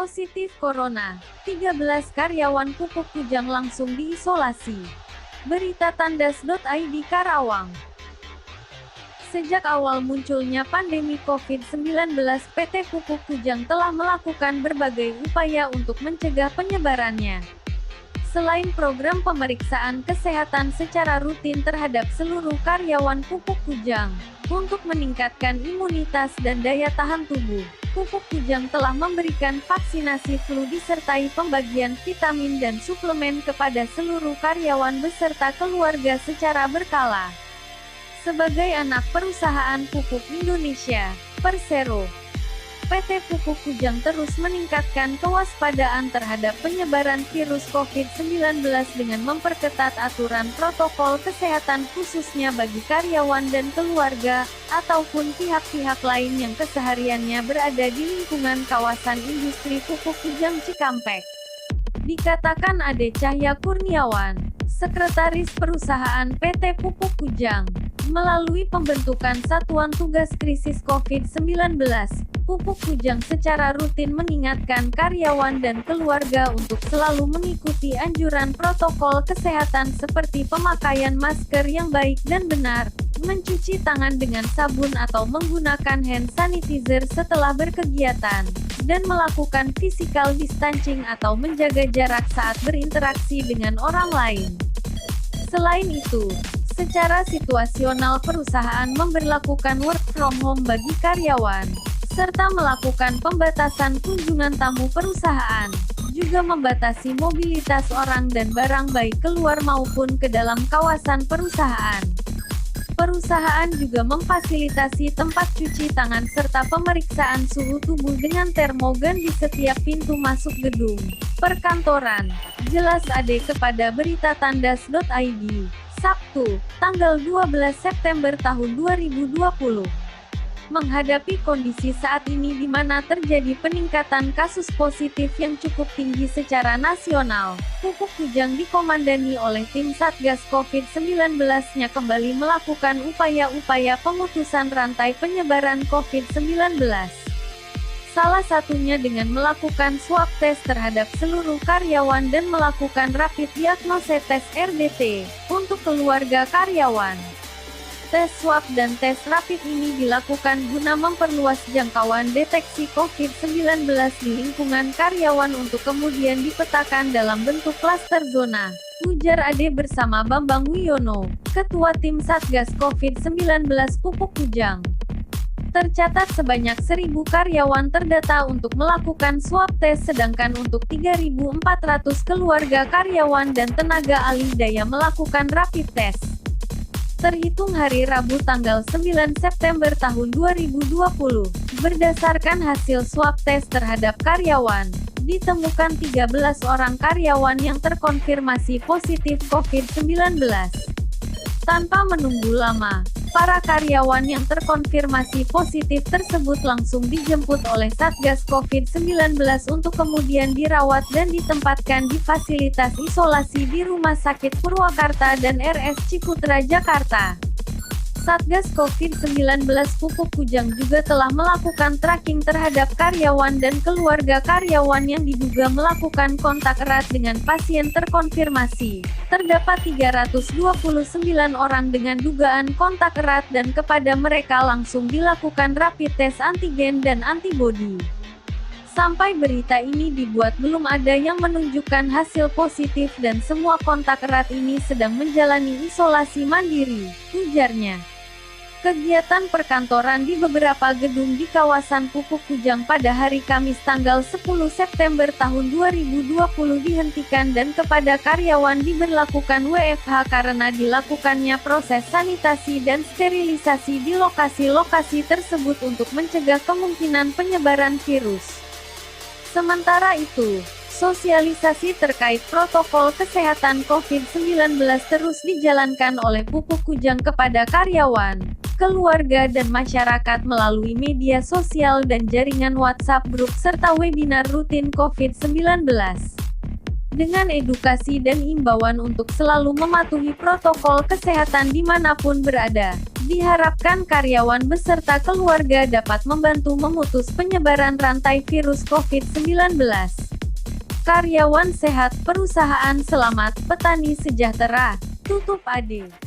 Positif Corona, 13 karyawan Pupuk Kujang langsung diisolasi. Berita tandas.id Karawang. Sejak awal munculnya pandemi COVID-19, PT Pupuk Kujang telah melakukan berbagai upaya untuk mencegah penyebarannya. Selain program pemeriksaan kesehatan secara rutin terhadap seluruh karyawan Pupuk Kujang, untuk meningkatkan imunitas dan daya tahan tubuh, Pupuk Kujang telah memberikan vaksinasi flu disertai pembagian vitamin dan suplemen kepada seluruh karyawan beserta keluarga secara berkala. Sebagai anak perusahaan Pupuk Indonesia, Persero, PT Pupuk Kujang terus meningkatkan kewaspadaan terhadap penyebaran virus COVID-19 dengan memperketat aturan protokol kesehatan khususnya bagi karyawan dan keluarga, ataupun pihak-pihak lain yang kesehariannya berada di lingkungan kawasan industri Pupuk Kujang Cikampek. Dikatakan Ade Cahya Kurniawan, Sekretaris Perusahaan PT Pupuk Kujang, melalui pembentukan Satuan Tugas Krisis COVID-19, Pupuk Kujang secara rutin mengingatkan karyawan dan keluarga untuk selalu mengikuti anjuran protokol kesehatan seperti pemakaian masker yang baik dan benar, mencuci tangan dengan sabun atau menggunakan hand sanitizer setelah berkegiatan, dan melakukan physical distancing atau menjaga jarak saat berinteraksi dengan orang lain. Selain itu, secara situasional perusahaan memberlakukan work from home bagi karyawan, serta melakukan pembatasan kunjungan tamu perusahaan, juga membatasi mobilitas orang dan barang baik keluar maupun ke dalam kawasan perusahaan. Perusahaan juga memfasilitasi tempat cuci tangan serta pemeriksaan suhu tubuh dengan termogan di setiap pintu masuk gedung perkantoran. Jelas Ade kepada berita tandas.id, Sabtu, tanggal 12 September tahun 2020. Menghadapi kondisi saat ini di mana terjadi peningkatan kasus positif yang cukup tinggi secara nasional, Pupuk Kujang dikomandani oleh tim Satgas COVID-19-nya kembali melakukan upaya-upaya pemutusan rantai penyebaran COVID-19. Salah satunya dengan melakukan swab test terhadap seluruh karyawan dan melakukan rapid diagnosis tes RDT untuk keluarga karyawan. Tes swab dan tes rapid ini dilakukan guna memperluas jangkauan deteksi COVID-19 di lingkungan karyawan untuk kemudian dipetakan dalam bentuk klaster zona, ujar Ade bersama Bambang Wiono, Ketua Tim Satgas COVID-19 Pupuk Kujang. Tercatat sebanyak 1.000 karyawan terdata untuk melakukan swab test sedangkan untuk 3.400 keluarga karyawan dan tenaga alih daya melakukan rapid test. Terhitung hari Rabu tanggal 9 September tahun 2020, berdasarkan hasil swab test terhadap karyawan, ditemukan 13 orang karyawan yang terkonfirmasi positif COVID-19. Tanpa menunggu lama, para karyawan yang terkonfirmasi positif tersebut langsung dijemput oleh Satgas COVID-19 untuk kemudian dirawat dan ditempatkan di fasilitas isolasi di Rumah Sakit Purwakarta dan RS Ciputra Jakarta. Satgas COVID-19 Pupuk Kujang juga telah melakukan tracking terhadap karyawan dan keluarga karyawan yang diduga melakukan kontak erat dengan pasien terkonfirmasi. Terdapat 329 orang dengan dugaan kontak erat dan kepada mereka langsung dilakukan rapid test antigen dan antibodi. Sampai berita ini dibuat belum ada yang menunjukkan hasil positif dan semua kontak erat ini sedang menjalani isolasi mandiri, ujarnya. Kegiatan perkantoran di beberapa gedung di kawasan Pupuk Kujang pada hari Kamis tanggal 10 September tahun 2020 dihentikan dan kepada karyawan diberlakukan WFH karena dilakukannya proses sanitasi dan sterilisasi di lokasi-lokasi tersebut untuk mencegah kemungkinan penyebaran virus. Sementara itu, sosialisasi terkait protokol kesehatan COVID-19 terus dijalankan oleh Pupuk Kujang kepada karyawan, keluarga dan masyarakat melalui media sosial dan jaringan WhatsApp grup serta webinar rutin COVID-19. Dengan edukasi dan imbauan untuk selalu mematuhi protokol kesehatan dimanapun berada, diharapkan karyawan beserta keluarga dapat membantu memutus penyebaran rantai virus COVID-19. Karyawan sehat, perusahaan selamat, petani sejahtera. Tutup AD.